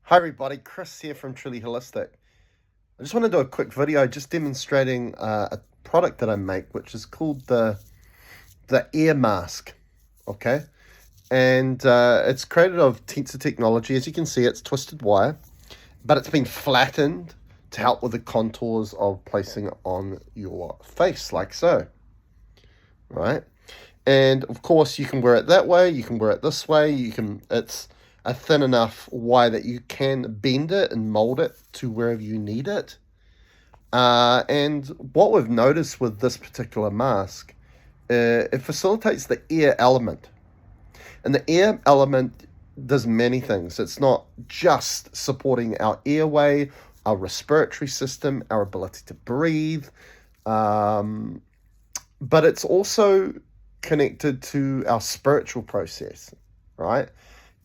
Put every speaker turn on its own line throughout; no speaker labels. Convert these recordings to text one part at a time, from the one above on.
Hi everybody, Chris here from Truly Holistic. I just want to do a quick video just demonstrating a product that I make, which is called the Air Mask. Okay, and it's created of tensor technology. As you can see, it's twisted wire, but it's been flattened to help with the contours of placing it on your face, like so. Right, and of course you can wear it that way. You can wear it this way. It's a thin enough wire that you can bend it and mold it to wherever you need it. And what we've noticed with this particular mask, it facilitates the air element. And the air element does many things. It's not just supporting our airway, our respiratory system, our ability to breathe, but it's also connected to our spiritual process, right?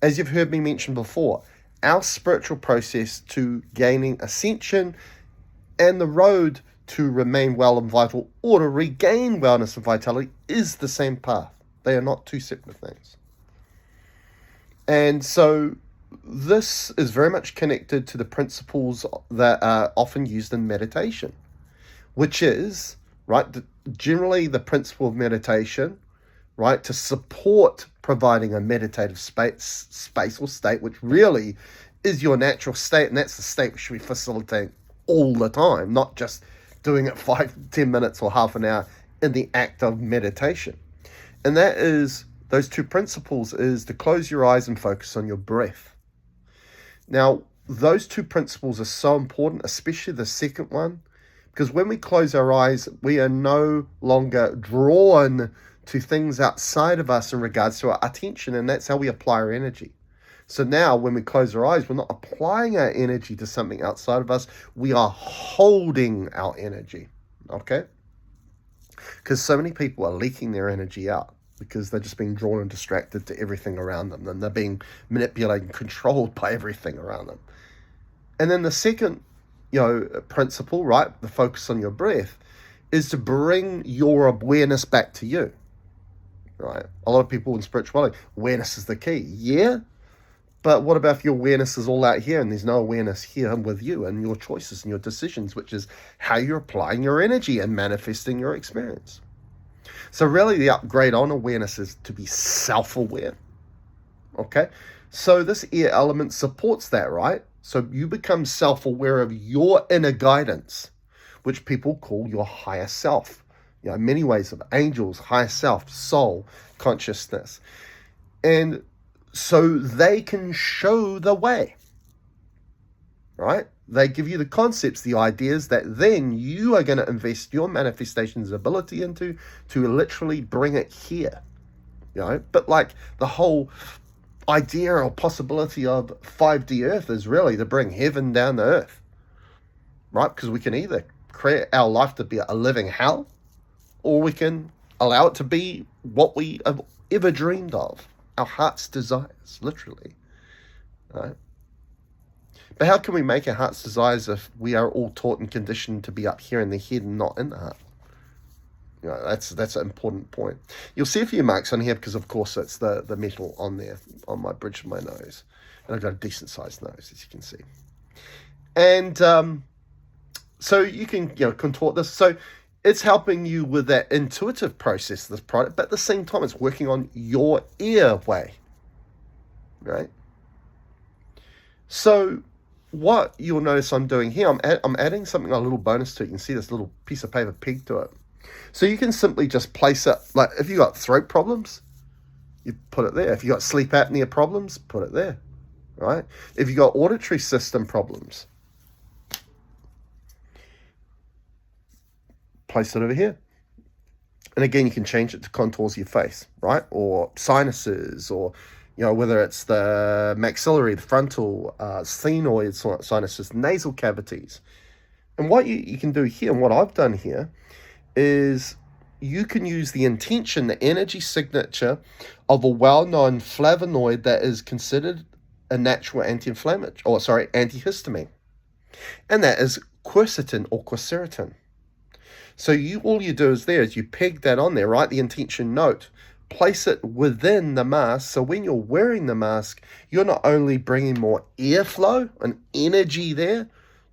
As you've heard me mention before, our spiritual process to gaining ascension and the road to remain well and vital or to regain wellness and vitality is the same path. They are not two separate things. And so this is very much connected to the principles that are often used in meditation, which is, right, generally the principle of meditation, right, to support providing a meditative space or state, which really is your natural state, and that's the state we should be facilitating all the time, not just doing it 5-10 minutes or half an hour in the act of meditation. And that is, those two principles is to close your eyes and focus on your breath. Now, those two principles are so important, especially the second one, because when we close our eyes, we are no longer drawn to things outside of us in regards to our attention, and that's how we apply our energy. So now when we close our eyes, we're not applying our energy to something outside of us, we are holding our energy, okay? Because so many people are leaking their energy out because they're just being drawn and distracted to everything around them, and they're being manipulated and controlled by everything around them. And then the second, principle, right, the focus on your breath, is to bring your awareness back to you. Right? A lot of people in spirituality, awareness is the key. Yeah, but what about if your awareness is all out here and there's no awareness here with you and your choices and your decisions, which is how you're applying your energy and manifesting your experience? So really the upgrade on awareness is to be self-aware. Okay? So this air element supports that, right? So you become self-aware of your inner guidance, which people call your higher self. Many ways of angels, higher self, soul, consciousness. And so they can show the way, right? They give you the concepts, the ideas that then you are going to invest your manifestation's ability into to literally bring it here, But like the whole idea or possibility of 5D Earth is really to bring heaven down to earth, right? Because we can either create our life to be a living hell, or we can allow it to be what we have ever dreamed of, our heart's desires, literally. Right? But how can we make our heart's desires if we are all taught and conditioned to be up here in the head and not in the heart? That's an important point. You'll see a few marks on here because, of course, it's the metal on there, on my bridge of my nose. And I've got a decent-sized nose, as you can see. And so you can contort this. So it's helping you with that intuitive process, this product, but at the same time, it's working on your airway, right? So what you'll notice I'm doing here, I'm adding something, a little bonus to it. You can see this little piece of paper pegged to it. So you can simply just place it, like if you got throat problems, you put it there. If you got sleep apnea problems, put it there, right? If you got auditory system problems, place it over here. And again, you can change it to contours of your face, right? Or sinuses, or, whether it's the maxillary, the frontal, sphenoid sinuses, nasal cavities. And what you can do here, and what I've done here, is you can use the intention, the energy signature of a well-known flavonoid that is considered a natural antihistamine. And that is quercetin or quercetin. So all you do is you peg that on there, right? The intention note place it within the mask. So when you're wearing the mask, you're not only bringing more airflow and energy there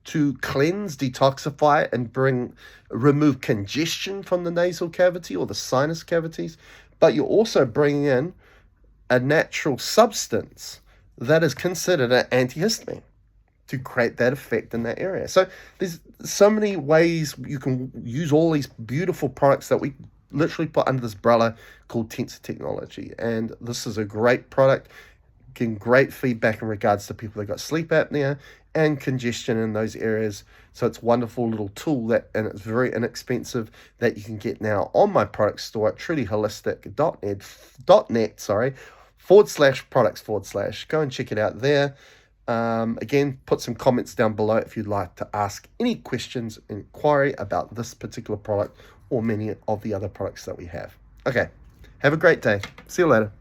to cleanse, detoxify, and remove congestion from the nasal cavity or the sinus cavities, but you're also bringing in a natural substance that is considered an antihistamine to create that effect in that area. So there's so many ways you can use all these beautiful products that we literally put under this umbrella called Tensor Technology. And this is a great product, getting great feedback in regards to people that got sleep apnea and congestion in those areas. So it's a wonderful little tool and it's very inexpensive, that you can get now on my product store at trulyholistic.net/products/. Go and check it out there. Again, put some comments down below if you'd like to ask any questions, inquiry about this particular product or many of the other products that we have. Okay, have a great day. See you later.